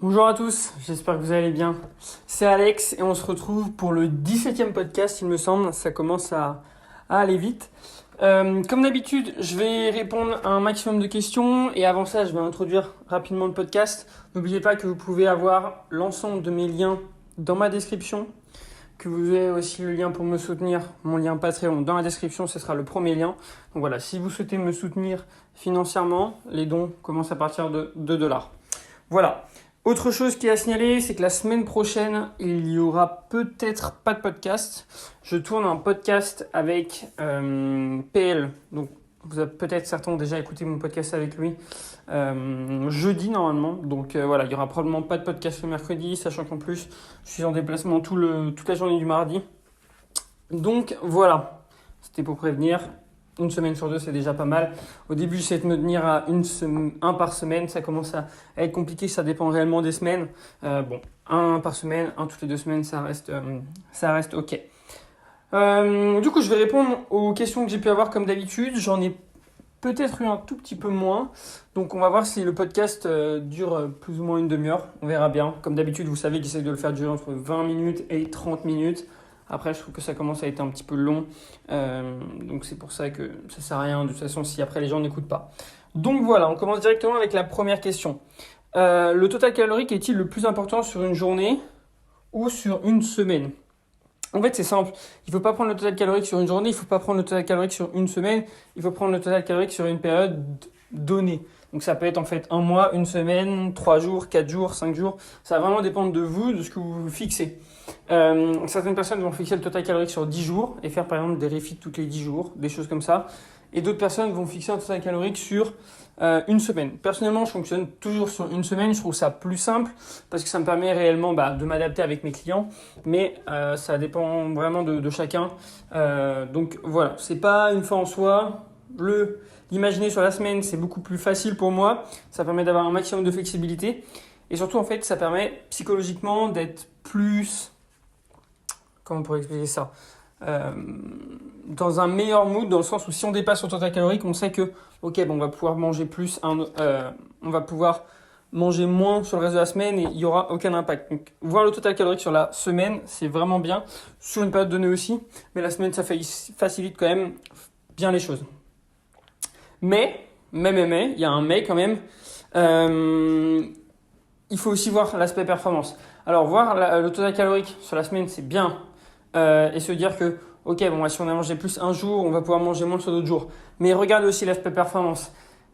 Bonjour à tous, j'espère que vous allez bien. C'est Alex et on se retrouve pour le 17e podcast, il me semble. Ça commence à aller vite. Comme d'habitude, je vais répondre à un maximum de questions et avant ça, je vais introduire rapidement le podcast. N'oubliez pas que vous pouvez avoir l'ensemble de mes liens dans ma description, que vous avez aussi le lien pour me soutenir, mon lien Patreon dans la description, ce sera le premier lien. Donc voilà, si vous souhaitez me soutenir financièrement, les dons commencent à partir de 2$. Voilà. Autre chose qui est à signaler, c'est que la semaine prochaine, il y aura peut-être pas de podcast. Je tourne un podcast avec PL. Donc, vous avez peut-être certains ont déjà écouté mon podcast avec lui jeudi normalement. Donc voilà, il y aura probablement pas de podcast le mercredi, sachant qu'en plus, je suis en déplacement toute la journée du mardi. Donc voilà, c'était pour prévenir. Une semaine sur deux, c'est déjà pas mal. Au début, j'essaie de me tenir à un par semaine. Ça commence à être compliqué, ça dépend réellement des semaines. Un par semaine, un toutes les 2 semaines, ça reste OK. Du coup, je vais répondre aux questions que j'ai pu avoir comme d'habitude. J'en ai peut-être eu un tout petit peu moins. Donc, on va voir si le podcast dure plus ou moins une demi-heure. On verra bien. Comme d'habitude, vous savez que j'essaie de le faire durer entre 20 minutes et 30 minutes. Après, je trouve que ça commence à être un petit peu long. Donc, c'est pour ça que ça sert à rien de toute façon si après les gens n'écoutent pas. Donc, voilà, on commence directement avec la première question. Le total calorique est-il le plus important sur une journée ou sur une semaine? En fait, c'est simple. Il ne faut pas prendre le total calorique sur une journée, il ne faut pas prendre le total calorique sur une semaine, il faut prendre le total calorique sur une période donnée. Donc ça peut être en fait un mois, une semaine, 3 jours, 4 jours, 5 jours. Ça va vraiment dépendre de vous, de ce que vous fixez. Certaines personnes vont fixer le total calorique sur 10 jours et faire par exemple des refeeds toutes les 10 jours, des choses comme ça. Et d'autres personnes vont fixer un total calorique sur une semaine. Personnellement, je fonctionne toujours sur une semaine. Je trouve ça plus simple parce que ça me permet réellement de m'adapter avec mes clients. Mais ça dépend vraiment de chacun. Donc voilà, c'est pas une fin en soi. L'imaginer sur la semaine, c'est beaucoup plus facile pour moi. Ça permet d'avoir un maximum de flexibilité. Et surtout, en fait, ça permet psychologiquement d'être plus... Comment on pourrait expliquer ça dans un meilleur mood, dans le sens où si on dépasse son total calorique, on sait que on va pouvoir manger plus, on va pouvoir manger moins sur le reste de la semaine et il n'y aura aucun impact. Donc, voir le total calorique sur la semaine, c'est vraiment bien, sur une période donnée aussi, mais la semaine, ça facilite quand même bien les choses. Mais, il y a un mais quand même, il faut aussi voir l'aspect performance. Alors, voir le total calorique sur la semaine, c'est bien, et se dire que si on a mangé plus un jour, on va pouvoir manger moins sur d'autres jours. Mais regardez aussi l'aspect performance.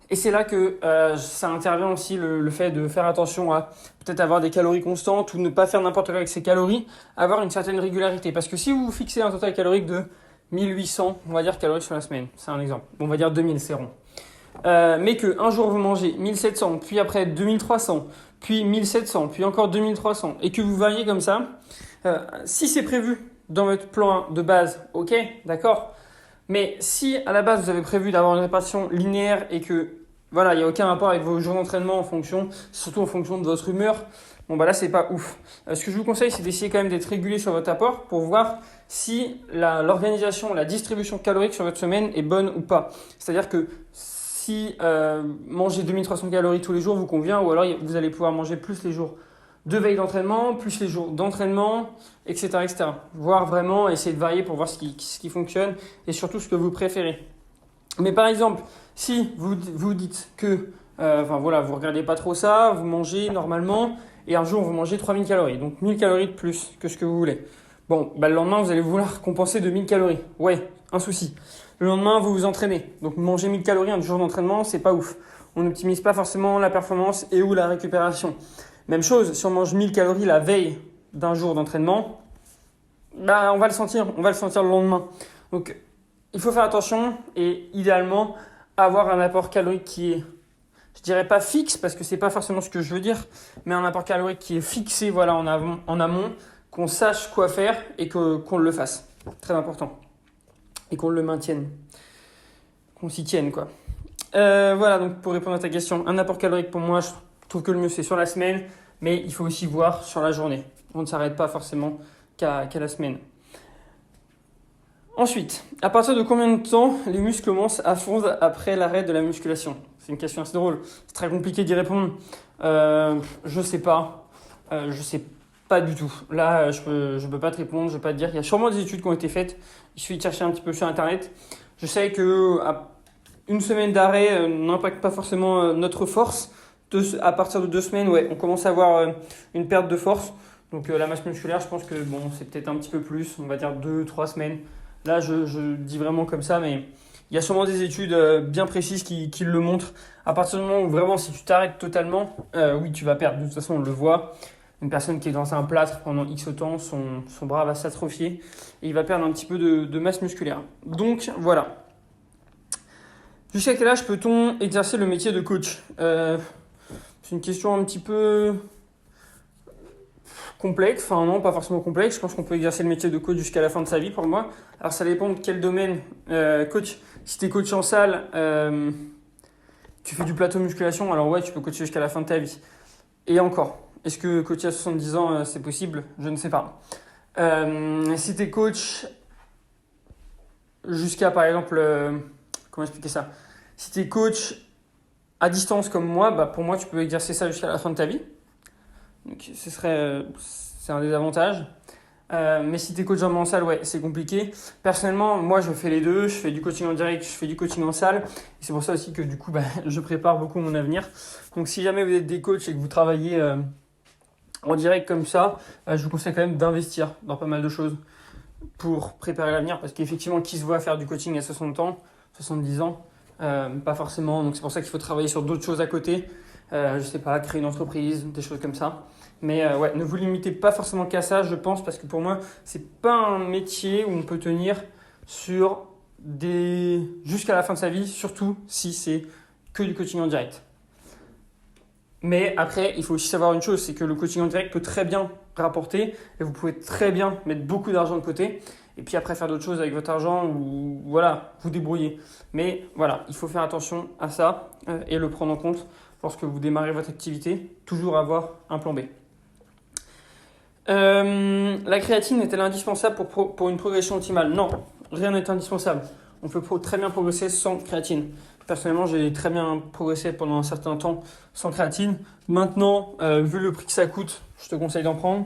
Et c'est là que ça intervient aussi le fait de faire attention à peut-être avoir des calories constantes ou ne pas faire n'importe quoi avec ses calories, avoir une certaine régularité. Parce que si vous fixez un total calorique de 1800, on va dire calories sur la semaine, c'est un exemple. On va dire 2000, c'est rond. Mais qu'un jour vous mangez 1700, puis après 2300, puis 1700, puis encore 2300, et que vous variez comme ça, si c'est prévu dans votre plan de base, ok, d'accord. Mais si à la base vous avez prévu d'avoir une répartition linéaire et que il n'y a aucun rapport avec vos jours d'entraînement surtout en fonction de votre humeur, là c'est pas ouf. Ce que je vous conseille, c'est d'essayer quand même d'être régulier sur votre apport pour voir si l'organisation, la distribution calorique sur votre semaine est bonne ou pas. C'est-à-dire que si manger 2300 calories tous les jours vous convient, ou alors vous allez pouvoir manger plus les jours de veille d'entraînement, plus les jours d'entraînement, etc., etc. Voir vraiment, essayer de varier pour voir ce qui fonctionne et surtout ce que vous préférez. Mais par exemple, si vous dites que vous regardez pas trop ça, vous mangez normalement et un jour vous mangez 3000 calories, donc 1000 calories de plus que ce que vous voulez. Le lendemain vous allez vouloir compenser de 1000 calories. Ouais, un souci. Le lendemain vous vous entraînez, donc manger 1000 calories un jour d'entraînement, c'est pas ouf. On n'optimise pas forcément la performance et ou la récupération. Même chose, si on mange 1000 calories la veille d'un jour d'entraînement, on va le sentir le lendemain. Donc, il faut faire attention et idéalement avoir un apport calorique qui est, je dirais pas fixe parce que c'est pas forcément ce que je veux dire, mais un apport calorique qui est fixé en amont, qu'on sache quoi faire et qu'on le fasse. Très important. Et qu'on le maintienne. Qu'on s'y tienne, quoi. Donc pour répondre à ta question, un apport calorique pour moi, je trouve que le mieux c'est sur la semaine, mais il faut aussi voir sur la journée. On ne s'arrête pas forcément qu'à la semaine. Ensuite, à partir de combien de temps les muscles commencent à fondre après l'arrêt de la musculation? c'est une question assez drôle. C'est très compliqué d'y répondre. Je sais pas. Je sais pas du tout. Là, je peux pas te répondre. Je peux pas te dire. Il y a sûrement des études qui ont été faites. Il suffit de chercher un petit peu sur Internet. Je sais que une semaine d'arrêt n'impacte pas forcément notre force. À partir de 2 semaines, ouais, on commence à avoir une perte de force. Donc la masse musculaire, je pense que bon, c'est peut-être un petit peu plus, on va dire 2-3 semaines. Là, je dis vraiment comme ça, mais il y a sûrement des études bien précises qui le montrent. À partir du moment où vraiment, si tu t'arrêtes totalement, oui, tu vas perdre. De toute façon, on le voit. Une personne qui est dans un plâtre pendant X temps, son bras va s'atrophier et il va perdre un petit peu de masse musculaire. Donc voilà. Jusqu'à quel âge peut-on exercer le métier de coach? C'est une question un petit peu complexe, enfin non, pas forcément complexe. Je pense qu'on peut exercer le métier de coach jusqu'à la fin de sa vie pour moi. Alors ça dépend de quel domaine. Coach, si tu es coach en salle, tu fais du plateau musculation, alors ouais, tu peux coacher jusqu'à la fin de ta vie. Et encore, est-ce que coacher à 70 ans, c'est possible? Je ne sais pas. Si tu es coach jusqu'à, par exemple, comment expliquer ça? Si tu es coach à distance comme moi, bah pour moi, tu peux exercer ça jusqu'à la fin de ta vie. Donc, c'est un des avantages. Mais si tu es coach en salle, ouais, c'est compliqué. Personnellement, moi, je fais les deux. Je fais du coaching en direct, je fais du coaching en salle. Et c'est pour ça aussi que du coup, je prépare beaucoup mon avenir. Donc, si jamais vous êtes des coachs et que vous travaillez en direct comme ça, je vous conseille quand même d'investir dans pas mal de choses pour préparer l'avenir. Parce qu'effectivement, qui se voit faire du coaching à 60 ans, 70 ans, pas forcément. Donc, c'est pour ça qu'il faut travailler sur d'autres choses à côté. Je sais pas, créer une entreprise, des choses comme ça. Mais ouais, ne vous limitez pas forcément qu'à ça, je pense, parce que pour moi, c'est pas un métier où on peut tenir sur jusqu'à la fin de sa vie, surtout si c'est que du coaching en direct. Mais après, il faut aussi savoir une chose, c'est que le coaching en direct peut très bien rapporter et vous pouvez très bien mettre beaucoup d'argent de côté et puis après faire d'autres choses avec votre argent ou voilà, vous débrouiller. Mais voilà, il faut faire attention à ça et le prendre en compte lorsque vous démarrez votre activité, toujours avoir un plan B. La créatine est-elle indispensable pour une progression optimale? Non, rien n'est indispensable. On peut très bien progresser sans créatine. Personnellement, j'ai très bien progressé pendant un certain temps sans créatine. Maintenant, vu le prix que ça coûte, je te conseille d'en prendre.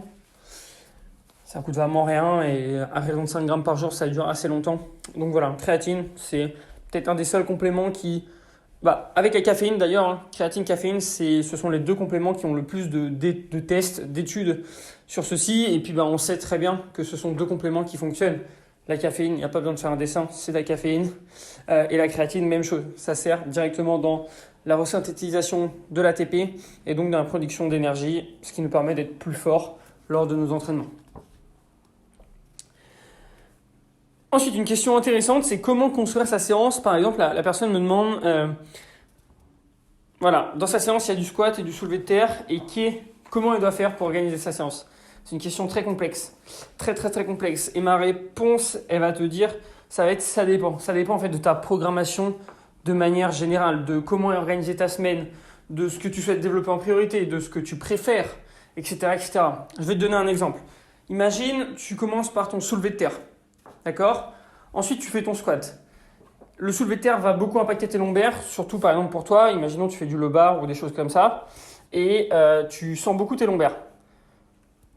Ça coûte vraiment rien et à raison de 5 grammes par jour, ça dure assez longtemps. Donc voilà, créatine, c'est peut-être un des seuls compléments qui... avec la caféine d'ailleurs, créatine, caféine, ce sont les deux compléments qui ont le plus de tests, d'études sur ceci. Et puis on sait très bien que ce sont deux compléments qui fonctionnent. La caféine, il n'y a pas besoin de faire un dessin, c'est de la caféine. Et la créatine, même chose. Ça sert directement dans la resynthétisation de l'ATP et donc dans la production d'énergie, ce qui nous permet d'être plus forts lors de nos entraînements. Ensuite, une question intéressante, c'est comment construire sa séance. Par exemple, la personne me demande, dans sa séance, il y a du squat et du soulevé de terre, et comment elle doit faire pour organiser sa séance? C'est une question très complexe, très très très complexe. Et ma réponse, elle va te dire, ça dépend. Ça dépend en fait de ta programmation de manière générale, de comment organiser ta semaine, de ce que tu souhaites développer en priorité, de ce que tu préfères, etc., etc. Je vais te donner un exemple. Imagine, tu commences par ton soulevé de terre. D'accord? Ensuite, tu fais ton squat. Le soulevé de terre va beaucoup impacter tes lombaires, surtout par exemple pour toi. Imaginons tu fais du low bar ou des choses comme ça et tu sens beaucoup tes lombaires.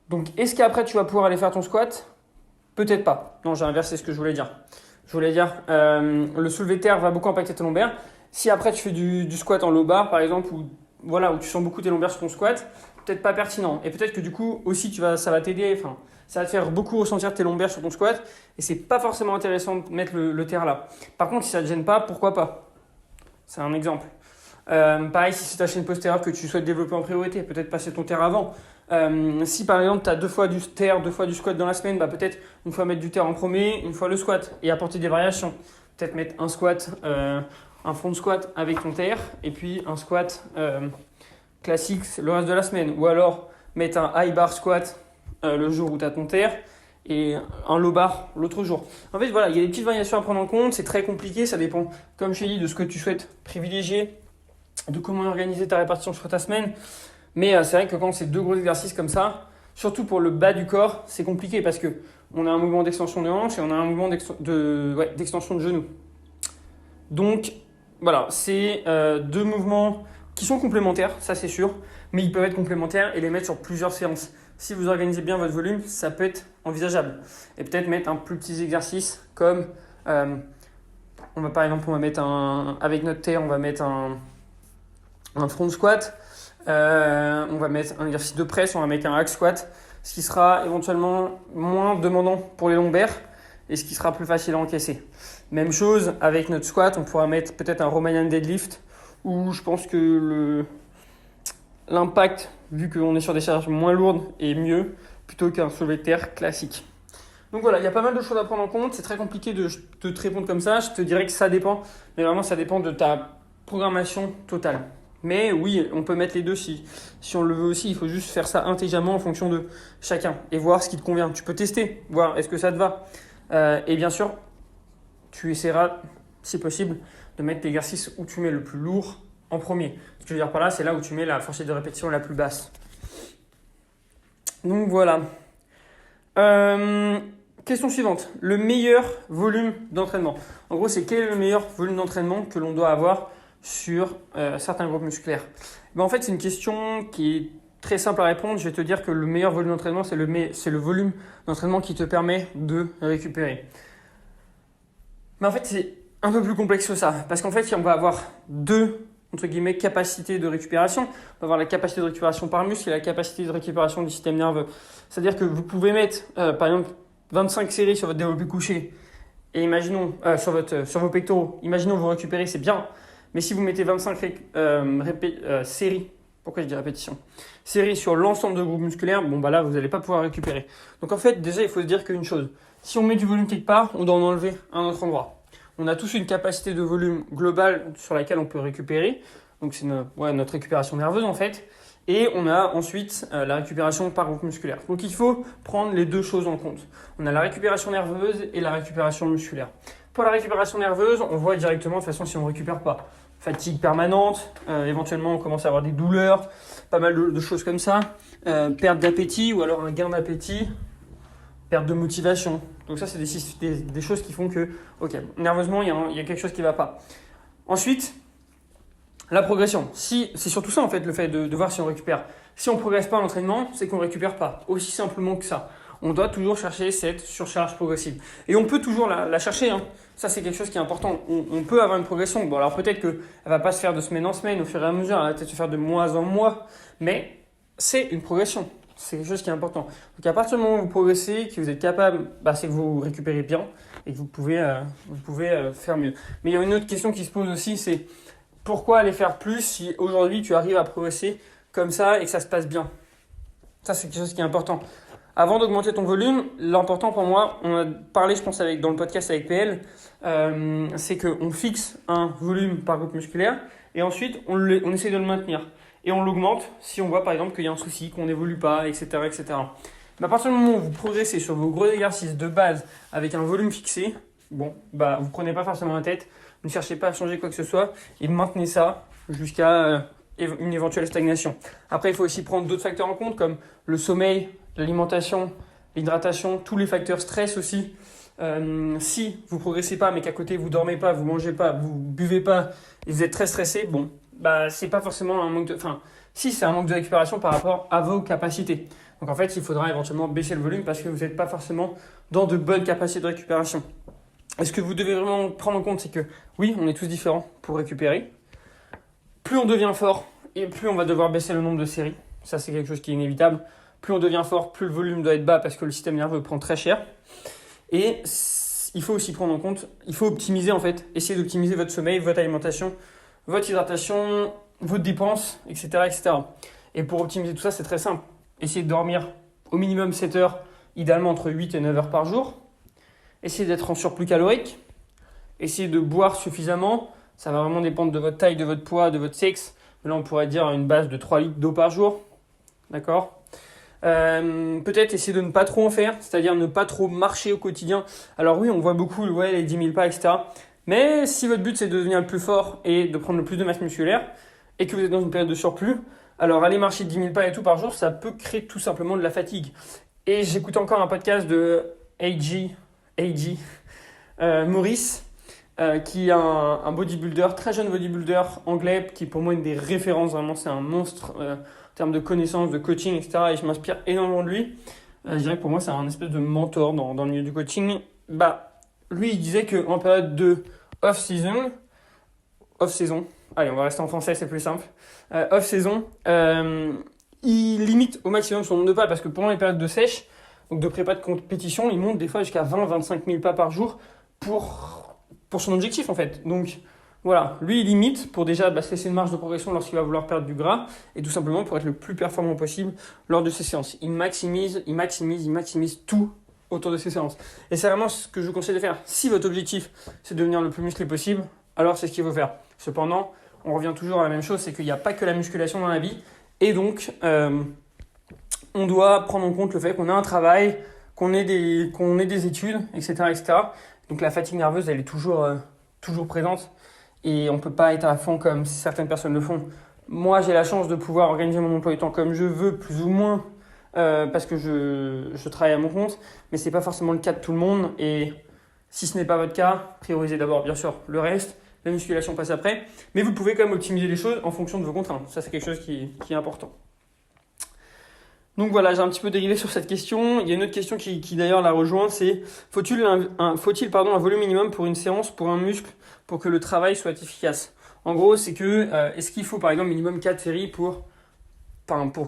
Donc, est-ce qu'après tu vas pouvoir aller faire ton squat? Peut-être pas. Non, j'ai inversé ce que je voulais dire. Je voulais dire le soulevé de terre va beaucoup impacter tes lombaires. Si après tu fais du squat en low bar par exemple où tu sens beaucoup tes lombaires sur ton squat, peut-être pas pertinent. Et peut-être que du coup aussi ça va t'aider. Ça va te faire beaucoup ressentir tes lombaires sur ton squat et c'est pas forcément intéressant de mettre le terre là. Par contre, si ça te gêne pas, pourquoi pas? C'est un exemple. Pareil, si c'est ta chaîne postérieure que tu souhaites développer en priorité, peut-être passer ton terre avant. Si par exemple tu as 2 fois du terre, 2 fois du squat dans la semaine, peut-être une fois mettre du terre en premier, une fois le squat et apporter des variations. Peut-être mettre un squat, un front squat avec ton terre et puis un squat classique le reste de la semaine. Ou alors mettre un high bar squat le jour où tu as ton terre et un low bar l'autre jour. En fait, il y a des petites variations à prendre en compte. C'est très compliqué. Ça dépend, comme je t'ai dit, de ce que tu souhaites privilégier, de comment organiser ta répartition sur ta semaine. Mais c'est vrai que quand c'est 2 gros exercices comme ça, surtout pour le bas du corps, c'est compliqué parce qu'on a un mouvement d'extension de hanche et on a un mouvement d'extension de genou. Donc, voilà, c'est deux mouvements qui sont complémentaires, ça c'est sûr, mais ils peuvent être complémentaires et les mettre sur plusieurs séances. Si vous organisez bien votre volume, ça peut être envisageable. Et peut-être mettre un plus petit exercice comme, par exemple, on va mettre avec notre terre, on va mettre un front squat, on va mettre un exercice de presse, on va mettre un hack squat, ce qui sera éventuellement moins demandant pour les lombaires et ce qui sera plus facile à encaisser. Même chose avec notre squat, on pourra mettre peut-être un Romanian deadlift où je pense que l'impact, vu qu'on est sur des charges moins lourdes, est mieux plutôt qu'un soulevé de terre classique. Donc voilà, il y a pas mal de choses à prendre en compte. C'est très compliqué de te répondre comme ça. Je te dirais que ça dépend, mais vraiment ça dépend de ta programmation totale. Mais oui, on peut mettre les deux si on le veut aussi. Il faut juste faire ça intelligemment en fonction de chacun et voir ce qui te convient. Tu peux tester, voir est-ce que ça te va. Et bien sûr, tu essaieras, si possible, de mettre l'exercice où tu mets le plus lourd en premier. Ce que je veux dire par là, c'est là où tu mets la fourchette de répétition la plus basse. Donc voilà. Question suivante. Le meilleur volume d'entraînement. En gros, c'est quel est le meilleur volume d'entraînement que l'on doit avoir sur certains groupes musculaires. En fait, c'est une question qui est très simple à répondre. Je vais te dire que le meilleur volume d'entraînement, c'est le volume d'entraînement qui te permet de récupérer. Mais en fait, c'est un peu plus complexe que ça. Parce qu'en fait, on va avoir deux, entre guillemets, capacités de récupération. On va avoir la capacité de récupération par muscle et la capacité de récupération du système nerveux. C'est-à-dire que vous pouvez mettre, par exemple, 25 séries sur votre développé couché. Et imaginons, sur vos pectoraux. Imaginons vous récupérez, c'est bien. Mais si vous mettez 25 séries, pourquoi je dis répétition, séries sur l'ensemble de groupes musculaires, là, vous n'allez pas pouvoir récupérer. Donc en fait, déjà, il faut se dire qu'une chose, si on met du volume quelque part, on doit en enlever à un autre endroit. On a tous une capacité de volume globale sur laquelle on peut récupérer. Donc c'est notre récupération nerveuse en fait. Et on a ensuite la récupération par groupe musculaire. Donc il faut prendre les deux choses en compte. On a la récupération nerveuse et la récupération musculaire. Pour la récupération nerveuse, on voit directement de toute façon si on ne récupère pas. Fatigue permanente, éventuellement on commence à avoir des douleurs, pas mal de choses comme ça. Perte d'appétit ou alors un gain d'appétit, perte de motivation. Donc ça c'est des choses qui font que, ok, nerveusement il y a quelque chose qui ne va pas. Ensuite, la progression. C'est surtout ça en fait, le fait de voir si on récupère. Si on ne progresse pas en entraînement, c'est qu'on ne récupère pas. Aussi simplement que ça. On doit toujours chercher cette surcharge progressive. Et on peut toujours la chercher. Hein. Ça, c'est quelque chose qui est important. On peut avoir une progression. Bon, alors peut-être qu'elle ne va pas se faire de semaine en semaine, au fur et à mesure. Elle va peut-être se faire de mois en mois. Mais c'est une progression. C'est quelque chose qui est important. Donc à partir du moment où vous progressez, que vous êtes capable, c'est que vous récupérez bien et que vous pouvez faire mieux. Mais il y a une autre question qui se pose aussi, c'est pourquoi aller faire plus si aujourd'hui tu arrives à progresser comme ça et que ça se passe bien? Ça, c'est quelque chose qui est important. Avant d'augmenter ton volume, l'important pour moi, on a parlé, je pense, dans le podcast avec PL, c'est qu'on fixe un volume par groupe musculaire et ensuite on essaie de le maintenir. Et on l'augmente si on voit par exemple qu'il y a un souci, qu'on n'évolue pas, etc. etc. Mais à partir du moment où vous progressez sur vos gros exercices de base avec un volume fixé, vous ne prenez pas forcément la tête, ne cherchez pas à changer quoi que ce soit et maintenez ça jusqu'à une éventuelle stagnation. Après, il faut aussi prendre d'autres facteurs en compte comme le sommeil, l'alimentation, l'hydratation, tous les facteurs stress aussi. Si vous ne progressez pas mais qu'à côté vous ne dormez pas, vous ne mangez pas, vous ne buvez pas et vous êtes très stressé, c'est pas forcément un manque de... si c'est un manque de récupération par rapport à vos capacités. Donc en fait, il faudra éventuellement baisser le volume parce que vous n'êtes pas forcément dans de bonnes capacités de récupération. Et ce que vous devez vraiment prendre en compte, c'est que oui, on est tous différents pour récupérer. Plus on devient fort et plus on va devoir baisser le nombre de séries. Ça, c'est quelque chose qui est inévitable. Plus on devient fort, plus le volume doit être bas parce que le système nerveux prend très cher. Et il faut aussi prendre en compte, il faut optimiser en fait, essayer d'optimiser votre sommeil, votre alimentation, votre hydratation, votre dépenses, etc., etc. Et pour optimiser tout ça, c'est très simple. Essayez de dormir au minimum 7 heures, idéalement entre 8 et 9 heures par jour. Essayez d'être en surplus calorique. Essayez de boire suffisamment. Ça va vraiment dépendre de votre taille, de votre poids, de votre sexe. Là, on pourrait dire une base de 3 litres d'eau par jour. D'accord ? Peut-être essayer de ne pas trop en faire, c'est-à-dire ne pas trop marcher au quotidien. Alors oui, on voit beaucoup les 10 000 pas, etc. Mais si votre but c'est de devenir le plus fort et de prendre le plus de masse musculaire et que vous êtes dans une période de surplus, alors aller marcher 10 000 pas et tout par jour, ça peut créer tout simplement de la fatigue. Et j'écoute encore un podcast de AG Maurice qui est un bodybuilder, très jeune bodybuilder anglais, qui pour moi est une des références, vraiment c'est un monstre en termes de connaissances, de coaching, etc. Et je m'inspire énormément de lui. Je dirais que pour moi c'est un espèce de mentor dans le milieu du coaching. Lui il disait qu'en période de off-saison, allez on va rester en français, c'est plus simple, off-saison, il limite au maximum son nombre de pas, parce que pendant les périodes de sèche, donc de prépa de compétition, il monte des fois jusqu'à 20-25 000 pas par jour pour son objectif en fait. Donc voilà, lui il limite pour déjà se laisser une marge de progression lorsqu'il va vouloir perdre du gras, et tout simplement pour être le plus performant possible lors de ses séances. Il maximise tout autour de ses séances. Et c'est vraiment ce que je vous conseille de faire. Si votre objectif c'est de devenir le plus musclé possible, alors c'est ce qu'il faut faire. Cependant, on revient toujours à la même chose, c'est qu'il n'y a pas que la musculation dans la vie, et donc on doit prendre en compte le fait qu'on a un travail, qu'on ait des études, etc., etc. Donc la fatigue nerveuse, elle est toujours présente, et on ne peut pas être à fond comme certaines personnes le font. Moi, j'ai la chance de pouvoir organiser mon emploi du temps comme je veux, plus ou moins, parce que je travaille à mon compte, mais ce n'est pas forcément le cas de tout le monde, et si ce n'est pas votre cas, priorisez d'abord bien sûr le reste, la musculation passe après, mais vous pouvez quand même optimiser les choses en fonction de vos contraintes. Ça, c'est quelque chose qui est important. Donc voilà, j'ai un petit peu dérivé sur cette question. Il y a une autre question qui d'ailleurs la rejoint, c'est faut-il un volume minimum pour une séance, pour un muscle, pour que le travail soit efficace? En gros, c'est que est-ce qu'il faut par exemple minimum 4 séries pour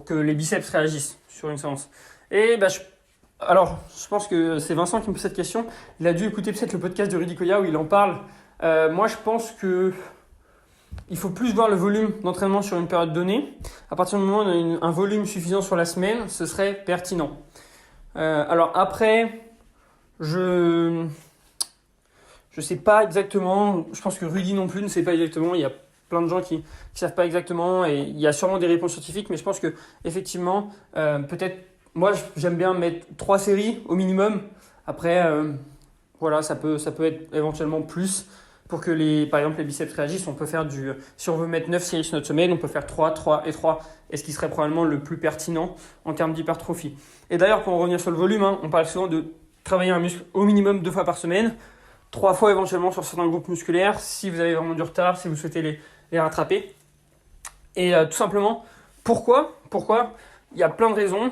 que les biceps réagissent sur une séance? Et je pense que c'est Vincent qui me pose cette question. Il a dû écouter peut-être le podcast de Rudy Koya où il en parle. Moi, je pense que il faut plus voir le volume d'entraînement sur une période donnée. À partir du moment où on a un volume suffisant sur la semaine, ce serait pertinent. Alors après, je sais pas exactement. Je pense que Rudy non plus ne sait pas exactement. Il y a plein de gens qui savent pas exactement, et il y a sûrement des réponses scientifiques. Mais je pense que effectivement, peut-être, moi j'aime bien mettre 3 séries au minimum. Après, voilà, ça peut être éventuellement plus. Pour que par exemple les biceps réagissent, on peut faire si on veut mettre 9 séries sur notre semaine, on peut faire 3, 3 et 3, et ce qui serait probablement le plus pertinent en termes d'hypertrophie. Et d'ailleurs, pour en revenir sur le volume, on parle souvent de travailler un muscle au minimum 2 fois par semaine, 3 fois éventuellement sur certains groupes musculaires, si vous avez vraiment du retard, si vous souhaitez les rattraper. Et tout simplement, pourquoi il y a plein de raisons,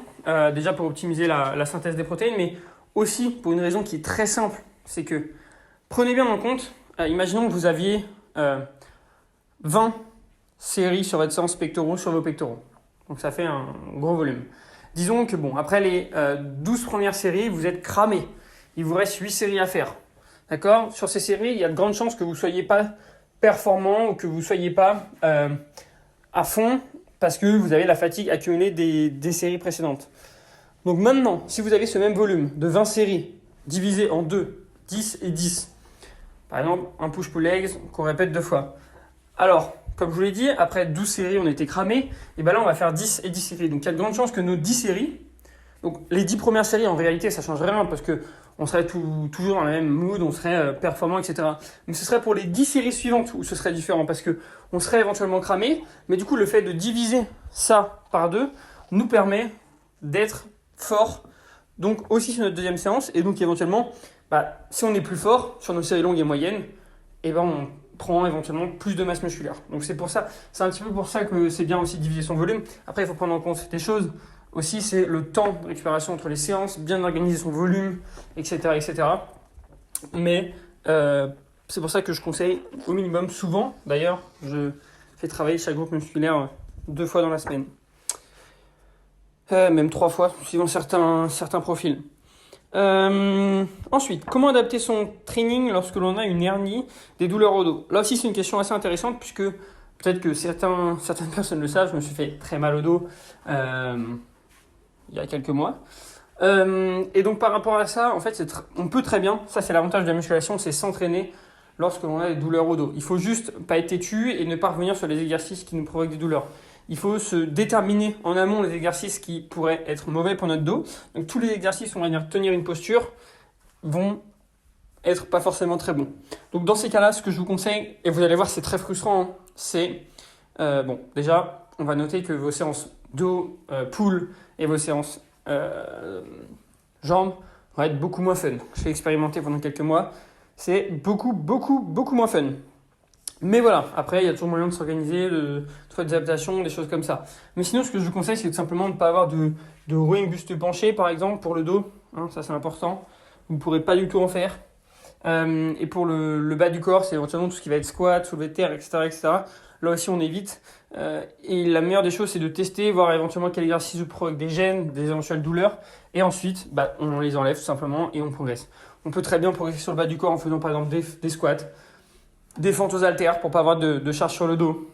déjà pour optimiser la synthèse des protéines, mais aussi pour une raison qui est très simple, c'est que prenez bien en compte, imaginons que vous aviez 20 séries sur votre séance pectoraux sur vos pectoraux. Donc ça fait un gros volume. Disons que après les 12 premières séries, vous êtes cramé. Il vous reste 8 séries à faire. D'accord ? Sur ces séries, il y a de grandes chances que vous ne soyez pas performant ou que vous ne soyez pas à fond parce que vous avez la fatigue accumulée des séries précédentes. Donc maintenant, si vous avez ce même volume de 20 séries divisé en 2, 10 et 10, par exemple, un push-pull legs qu'on répète 2 fois. Alors, comme je vous l'ai dit, après 12 séries, on était cramé. Et là, on va faire 10 et 10 séries. Donc, il y a de grandes chances que nos 10 séries, donc les 10 premières séries, en réalité, ça ne change rien parce qu'on serait toujours dans la même mood, on serait performant, etc. Mais ce serait pour les 10 séries suivantes où ce serait différent parce qu'on serait éventuellement cramé. Mais du coup, le fait de diviser ça par 2 nous permet d'être fort. Donc, aussi sur notre deuxième séance. Et donc, éventuellement, si on est plus fort sur nos séries longues et moyennes, on prend éventuellement plus de masse musculaire. Donc c'est un petit peu pour ça que c'est bien aussi de diviser son volume. Après, il faut prendre en compte des choses. Aussi, c'est le temps de récupération entre les séances, bien organiser son volume, etc. etc. Mais c'est pour ça que je conseille au minimum, souvent, d'ailleurs, je fais travailler chaque groupe musculaire 2 fois dans la semaine. Même 3 fois, suivant certains profils. Ensuite, comment adapter son training lorsque l'on a une hernie, des douleurs au dos? Là aussi, c'est une question assez intéressante puisque peut-être que certaines personnes le savent, je me suis fait très mal au dos il y a quelques mois. Et donc, par rapport à ça, en fait, on peut très bien, ça c'est l'avantage de la musculation, c'est s'entraîner lorsque l'on a des douleurs au dos. Il faut juste pas être têtu et ne pas revenir sur les exercices qui nous provoquent des douleurs. Il faut se déterminer en amont les exercices qui pourraient être mauvais pour notre dos. Donc tous les exercices où on va venir tenir une posture vont être pas forcément très bons. Donc dans ces cas-là, ce que je vous conseille, et vous allez voir c'est très frustrant, c'est déjà on va noter que vos séances dos, pull et vos séances jambes vont être beaucoup moins fun. Je l'ai expérimenté pendant quelques mois. c'est beaucoup, beaucoup, beaucoup moins fun. Mais voilà, après, il y a toujours moyen de s'organiser, de faire des adaptations, des choses comme ça. Mais sinon, ce que je vous conseille, c'est tout simplement de ne pas avoir de rowing buste penché, par exemple, pour le dos. Hein, ça, c'est important. Vous ne pourrez pas du tout en faire. Et pour le bas du corps, c'est éventuellement tout ce qui va être squat, soulevé de terre, etc., etc. Là aussi, on évite. Et la meilleure des choses, c'est de tester, voir éventuellement quel exercice vous provoque des gênes, des éventuelles douleurs. Et ensuite, on les enlève tout simplement et on progresse. On peut très bien progresser sur le bas du corps en faisant par exemple des squats, des fentes aux haltères pour pas avoir de charge sur le dos,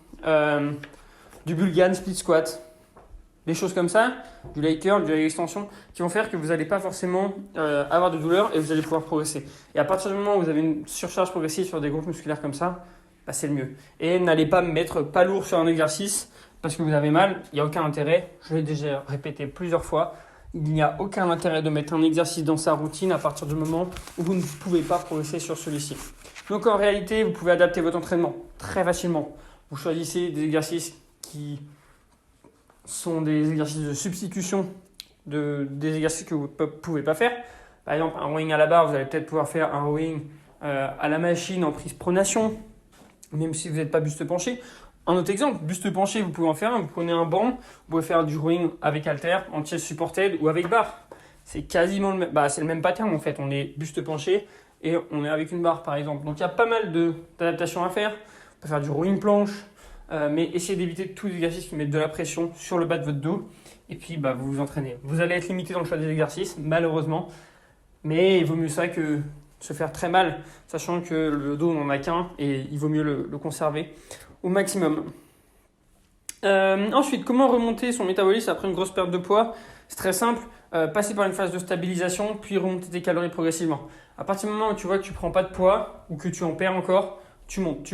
du bulgare, split squat, des choses comme ça, du leg curl, du leg extension, qui vont faire que vous n'allez pas forcément avoir de douleur et vous allez pouvoir progresser. Et à partir du moment où vous avez une surcharge progressive sur des groupes musculaires comme ça, c'est le mieux. Et n'allez pas mettre pas lourd sur un exercice parce que vous avez mal, il n'y a aucun intérêt. Je l'ai déjà répété plusieurs fois. Il n'y a aucun intérêt de mettre un exercice dans sa routine à partir du moment où vous ne pouvez pas progresser sur celui-ci. Donc en réalité, vous pouvez adapter votre entraînement très facilement. Vous choisissez des exercices qui sont des exercices de substitution des exercices que vous ne pouvez pas faire. Par exemple, un rowing à la barre, vous allez peut-être pouvoir faire un rowing à la machine en prise pronation, même si vous n'êtes pas buste penché. Un autre exemple, buste penché, vous pouvez en faire un. Vous prenez un banc, vous pouvez faire du rowing avec halter, en chest supported ou avec barre. C'est quasiment le même, c'est le même pattern en fait. On est buste penché et on est avec une barre par exemple. Donc il y a pas mal d'adaptations à faire. On peut faire du rowing planche, mais essayez d'éviter tous les exercices qui mettent de la pression sur le bas de votre dos. Et puis vous vous entraînez. Vous allez être limité dans le choix des exercices, malheureusement. Mais il vaut mieux ça que se faire très mal, sachant que le dos on n'en a qu'un et il vaut mieux le conserver au maximum. Ensuite, comment remonter son métabolisme après une grosse perte de poids? C'est très simple, passer par une phase de stabilisation, puis remonter tes calories progressivement. À partir du moment où tu vois que tu ne prends pas de poids ou que tu en perds encore, tu montes.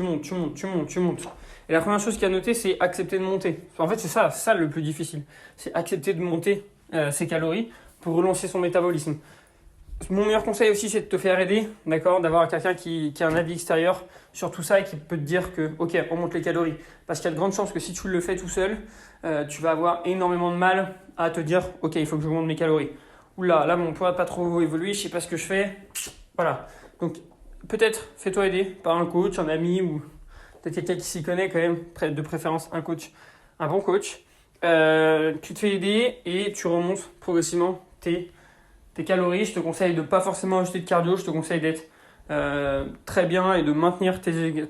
Et la première chose qu'il y a à noter, c'est accepter de monter. En fait, c'est ça le plus difficile. C'est accepter de monter ses calories pour relancer son métabolisme. Mon meilleur conseil aussi, c'est de te faire aider, d'accord, d'avoir quelqu'un qui a un avis extérieur sur tout ça et qui peut te dire que, ok, on monte les calories. Parce qu'il y a de grandes chances que si tu le fais tout seul, tu vas avoir énormément de mal à te dire, ok, il faut que je monte mes calories. Oula, là, mon poids n'a pas trop évolué, je sais pas ce que je fais. Voilà. Donc, peut-être fais-toi aider par un coach, un ami ou peut-être quelqu'un qui s'y connaît quand même, de préférence un coach, un bon coach. Tu te fais aider et tu remontes progressivement tes calories. Je te conseille de ne pas forcément ajouter de cardio, je te conseille d'être très bien et de maintenir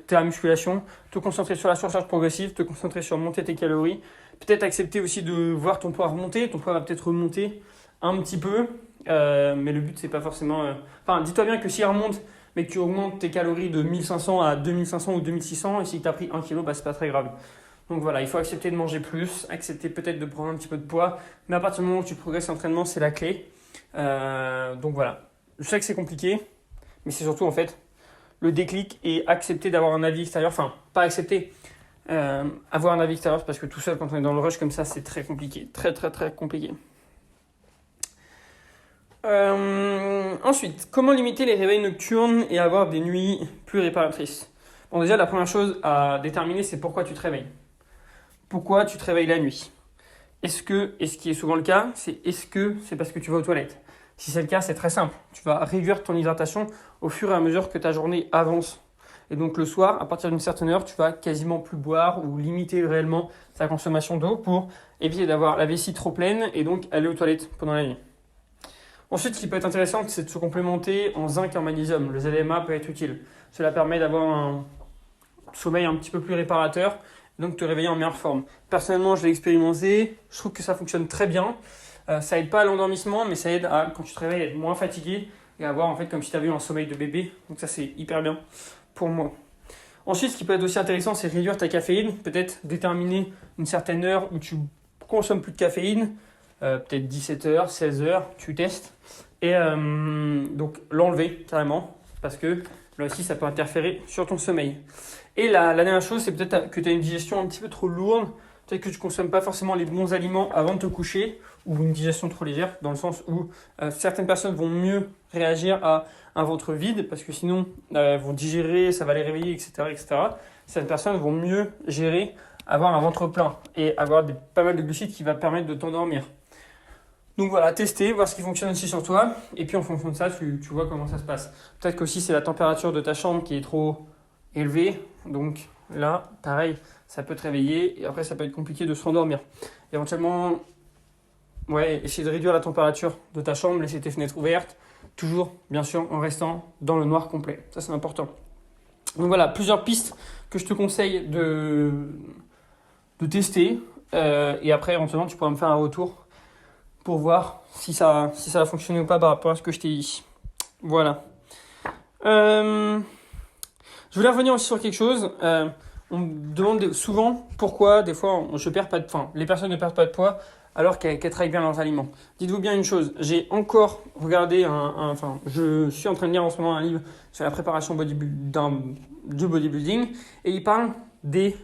ta musculation, te concentrer sur la surcharge progressive, te concentrer sur monter tes calories, peut-être accepter aussi de voir ton poids remonter, ton poids va peut-être remonter un petit peu, mais le but c'est pas forcément... dis-toi bien que s'il remonte, mais que tu augmentes tes calories de 1500 à 2500 ou 2600, et si tu as pris 1 kg, c'est pas très grave. Donc voilà, il faut accepter de manger plus, accepter peut-être de prendre un petit peu de poids, mais à partir du moment où tu progresses l'entraînement, c'est la clé. Donc voilà, je sais que c'est compliqué, mais c'est surtout en fait le déclic et accepter d'avoir un avis extérieur, pas accepter, avoir un avis extérieur parce que tout seul quand on est dans le rush comme ça c'est très compliqué, très très très compliqué. Ensuite, comment limiter les réveils nocturnes et avoir des nuits plus réparatrices? Bon, déjà la première chose à déterminer c'est pourquoi tu te réveilles. Pourquoi tu te réveilles la nuit? Et ce qui est souvent le cas, est-ce que c'est parce que tu vas aux toilettes? Si c'est le cas, c'est très simple. Tu vas réduire ton hydratation au fur et à mesure que ta journée avance. Et donc le soir, à partir d'une certaine heure, tu vas quasiment plus boire ou limiter réellement ta consommation d'eau pour éviter d'avoir la vessie trop pleine et donc aller aux toilettes pendant la nuit. Ensuite, ce qui peut être intéressant, c'est de se complémenter en zinc et en magnésium. Le ZMA peut être utile. Cela permet d'avoir un sommeil un petit peu plus réparateur, donc te réveiller en meilleure forme. Personnellement, je l'ai expérimenté, je trouve que ça fonctionne très bien. Ça aide pas à l'endormissement, mais ça aide à, quand tu te réveilles, être moins fatigué et avoir en fait comme si tu avais eu un sommeil de bébé. Donc ça, c'est hyper bien pour moi. Ensuite, ce qui peut être aussi intéressant, c'est réduire ta caféine. Peut-être déterminer une certaine heure où tu consommes plus de caféine, peut-être 17h, 16h, tu testes. Et donc l'enlever carrément, parce que là aussi, ça peut interférer sur ton sommeil. Et la dernière chose, c'est peut-être que tu as une digestion un petit peu trop lourde, peut-être que tu ne consommes pas forcément les bons aliments avant de te coucher, ou une digestion trop légère, dans le sens où certaines personnes vont mieux réagir à un ventre vide, parce que sinon, elles vont digérer, ça va les réveiller, etc., etc. Certaines personnes vont mieux gérer avoir un ventre plein et avoir pas mal de glucides qui va permettre de t'endormir. Donc voilà, tester, voir ce qui fonctionne aussi sur toi. Et puis en fonction de ça, tu vois comment ça se passe. Peut-être qu'aussi c'est la température de ta chambre qui est trop élevée. Donc là, pareil, ça peut te réveiller et après ça peut être compliqué de se rendormir. Éventuellement, ouais, essayer de réduire la température de ta chambre, laisser tes fenêtres ouvertes. Toujours, bien sûr, en restant dans le noir complet. Ça, c'est important. Donc voilà, plusieurs pistes que je te conseille de tester. Et après, éventuellement, tu pourras me faire un retour pour voir si ça va fonctionner ou pas par rapport à ce que je t'ai dit. Voilà. Je voulais revenir aussi sur quelque chose. On me demande souvent pourquoi, des fois, les personnes ne perdent pas de poids alors qu'elles travaillent bien leurs aliments. Dites-vous bien une chose, j'ai encore regardé je suis en train de lire en ce moment un livre sur la préparation du bodybuilding et il parle des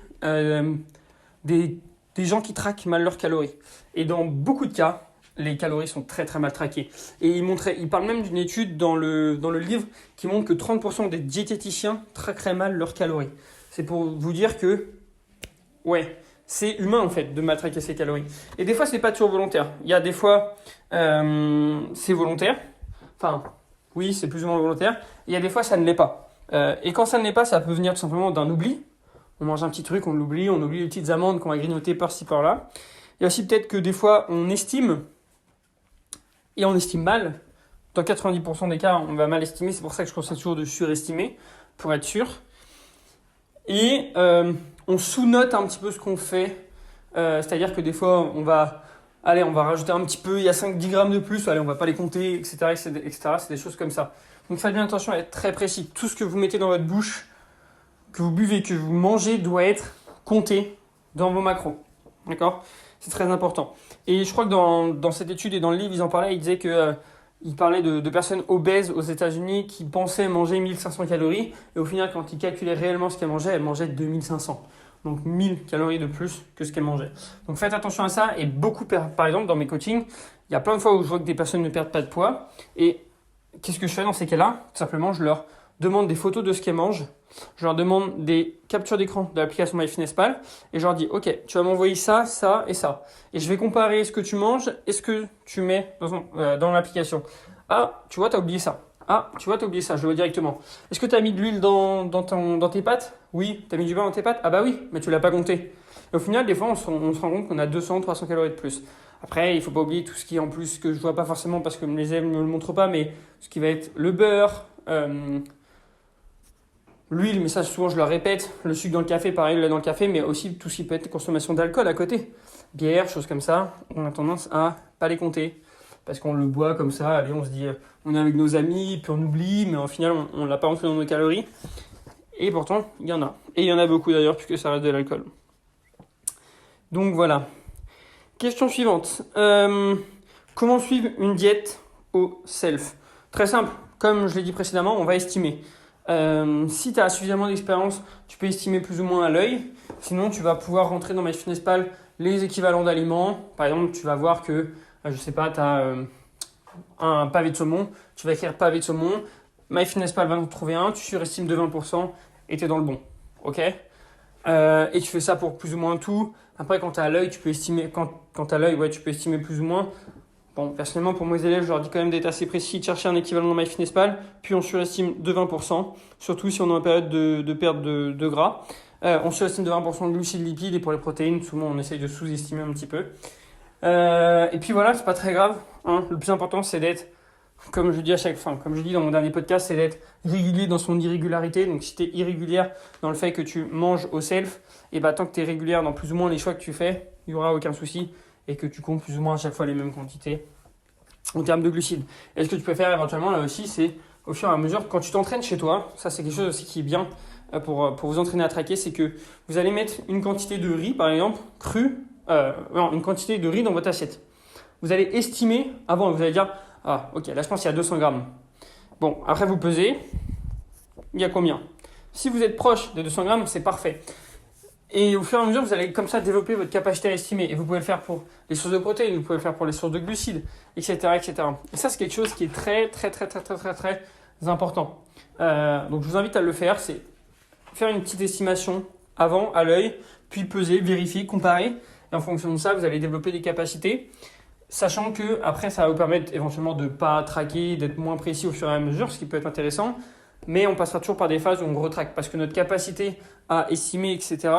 gens qui traquent mal leurs calories. Et dans beaucoup de cas, les calories sont très très mal traquées. Et il parle même d'une étude dans le livre qui montre que 30% des diététiciens traqueraient mal leurs calories. C'est pour vous dire que, ouais, c'est humain en fait de mal traquer ses calories. Et des fois, c'est pas toujours volontaire. Il y a des fois, c'est volontaire. Enfin, oui, c'est plus ou moins volontaire. Il y a des fois, ça ne l'est pas. Et quand ça ne l'est pas, ça peut venir tout simplement d'un oubli. On mange un petit truc, on oublie les petites amandes qu'on va grignoter par-ci par-là. Il y a aussi peut-être que des fois, on estime mal. Dans 90% des cas, on va mal estimer. C'est pour ça que je conseille toujours de surestimer, pour être sûr. Et on sous-note un petit peu ce qu'on fait. C'est-à-dire que des fois, on va rajouter un petit peu, il y a 5-10 grammes de plus, allez, on va pas les compter, etc., etc. C'est des choses comme ça. Donc faites bien attention à être très précis. Tout ce que vous mettez dans votre bouche, que vous buvez, que vous mangez, doit être compté dans vos macros. D'accord ? C'est très important. Et je crois que dans cette étude et dans le livre, ils en parlaient, ils disaient que... il parlait de personnes obèses aux États-Unis qui pensaient manger 1500 calories et au final, quand ils calculaient réellement ce qu'elles mangeaient 2500. Donc 1000 calories de plus que ce qu'elles mangeaient. Donc faites attention à ça et beaucoup, par exemple, dans mes coachings, il y a plein de fois où je vois que des personnes ne perdent pas de poids et qu'est-ce que je fais dans ces cas-là ? Tout simplement, je leur demande des photos de ce qu'elles mangent, je leur demande des captures d'écran de l'application MyFitnessPal et je leur dis ok, tu vas m'envoyer ça, ça et ça. Et je vais comparer ce que tu manges et ce que tu mets dans l'application. Ah, tu vois, tu as oublié ça. Ah, tu vois, tu as oublié ça, je le vois directement. Est-ce que tu as mis de l'huile dans tes pâtes ? Oui. Tu as mis du beurre dans tes pâtes ? Ah bah oui, mais tu l'as pas compté. Et au final, des fois, on se rend compte qu'on a 200-300 calories de plus. Après, il faut pas oublier tout ce qui est en plus que je vois pas forcément parce que les élèves ne me le montrent pas, mais ce qui va être le beurre, l'huile, mais ça souvent je le répète, le sucre dans le café, pareil, le lait dans le café, mais aussi tout ce qui peut être consommation d'alcool à côté. Bière, choses comme ça, on a tendance à pas les compter. Parce qu'on le boit comme ça, allez, on se dit, on est avec nos amis, puis on oublie, mais au final, on ne l'a pas rentré dans nos calories. Et pourtant, il y en a. Et il y en a beaucoup d'ailleurs, puisque ça reste de l'alcool. Donc voilà. Question suivante. Comment suivre une diète au self ? Très simple. Comme je l'ai dit précédemment, on va estimer. Si tu as suffisamment d'expérience, tu peux estimer plus ou moins à l'œil. Sinon, tu vas pouvoir rentrer dans MyFitnessPal les équivalents d'aliments. Par exemple, tu vas voir que, je sais pas, tu as un pavé de saumon. Tu vas écrire pavé de saumon. MyFitnessPal va en trouver un. Tu surestimes de 20% et tu es dans le bon. Ok ? Et tu fais ça pour plus ou moins tout. Après, quand tu as à l'œil, tu peux estimer, tu peux estimer plus ou moins. Bon, personnellement, pour mes élèves, je leur dis quand même d'être assez précis, de chercher un équivalent dans MyFitnessPal, puis on surestime de 20%, surtout si on est en période de perte de gras. On surestime de 20% de glucides, lipides, et pour les protéines, souvent on essaye de sous-estimer un petit peu. Et puis voilà, c'est pas très grave. Hein. Le plus important, c'est d'être, comme je dis dans mon dernier podcast, c'est d'être régulier dans son irrégularité. Donc si tu es irrégulière dans le fait que tu manges au self, et tant que tu es régulière dans plus ou moins les choix que tu fais, il n'y aura aucun souci. Et que tu comptes plus ou moins à chaque fois les mêmes quantités en termes de glucides. Et ce que tu peux faire éventuellement là aussi, c'est au fur et à mesure, quand tu t'entraînes chez toi, ça c'est quelque chose aussi qui est bien pour vous entraîner à traquer, c'est que vous allez mettre une quantité de riz, par exemple, une quantité de riz dans votre assiette. Vous allez estimer, avant vous allez dire, ah ok, là je pense qu'il y a 200 grammes. Bon, après vous pesez, il y a combien ? Si vous êtes proche des 200 grammes, c'est parfait. Et au fur et à mesure, vous allez comme ça développer votre capacité à estimer. Et vous pouvez le faire pour les sources de protéines, vous pouvez le faire pour les sources de glucides, etc. etc. Et ça, c'est quelque chose qui est très, très, très, très, très, très, très important. Donc, je vous invite à le faire. C'est faire une petite estimation avant, à l'œil, puis peser, vérifier, comparer. Et en fonction de ça, vous allez développer des capacités. Sachant que après ça va vous permettre éventuellement de ne pas traquer, d'être moins précis au fur et à mesure, ce qui peut être intéressant. Mais on passera toujours par des phases où on retraque parce que notre capacité à estimer, etc.,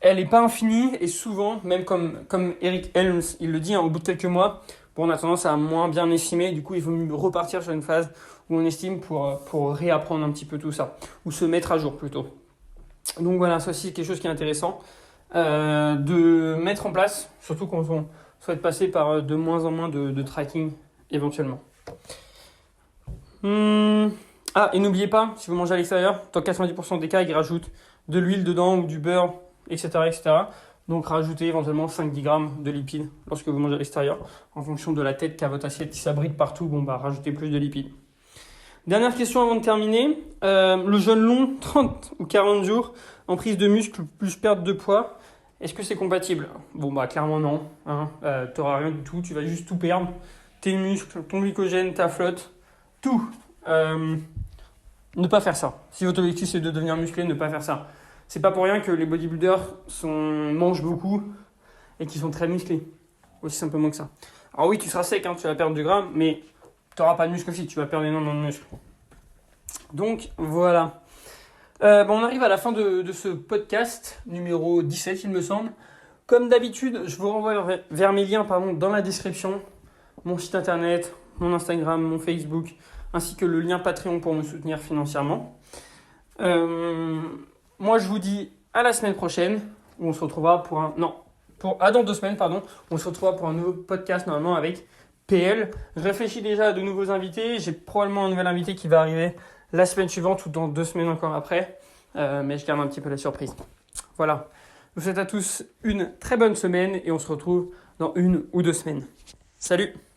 elle n'est pas infinie et souvent, même comme Eric Helms, il le dit, au bout de quelques mois, on a tendance à moins bien estimer. Du coup, il vaut mieux repartir sur une phase où on estime pour réapprendre un petit peu tout ça, ou se mettre à jour plutôt. Donc voilà, ça aussi c'est quelque chose qui est intéressant de mettre en place, surtout quand on souhaite passer par de moins en moins de tracking éventuellement. Ah, et n'oubliez pas, si vous mangez à l'extérieur, dans 90% des cas, ils rajoutent de l'huile dedans ou du beurre, etc. etc. Donc rajoutez éventuellement 5-10 grammes de lipides lorsque vous mangez à l'extérieur. En fonction de la tête qu'a votre assiette, si ça brille partout, rajoutez plus de lipides. Dernière question avant de terminer. Le jeûne long, 30 ou 40 jours, en prise de muscle plus perte de poids, est-ce que c'est compatible? Clairement non. Tu n'auras rien du tout, tu vas juste tout perdre. Tes muscles, ton glycogène, ta flotte, tout. Ne pas faire ça. Si votre objectif c'est de devenir musclé, ne pas faire ça. C'est pas pour rien que les bodybuilders mangent beaucoup et qui sont très musclés. Aussi simplement que ça. Alors oui, tu seras sec, tu vas perdre du gras, mais tu n'auras pas de muscle aussi, tu vas perdre énormément de muscles. Donc voilà. On arrive à la fin de ce podcast, numéro 17 il me semble. Comme d'habitude, je vous renvoie vers mes liens dans la description. Mon site internet, mon Instagram, mon Facebook, ainsi que le lien Patreon pour me soutenir financièrement. Moi je vous dis à la semaine prochaine, où on se retrouvera dans 2 semaines, on se retrouvera pour un nouveau podcast normalement avec PL. Je réfléchis déjà à de nouveaux invités. J'ai probablement un nouvel invité qui va arriver la semaine suivante ou dans 2 semaines encore après. Mais je garde un petit peu la surprise. Voilà. Je vous souhaite à tous une très bonne semaine et on se retrouve dans 1 ou 2 semaines. Salut!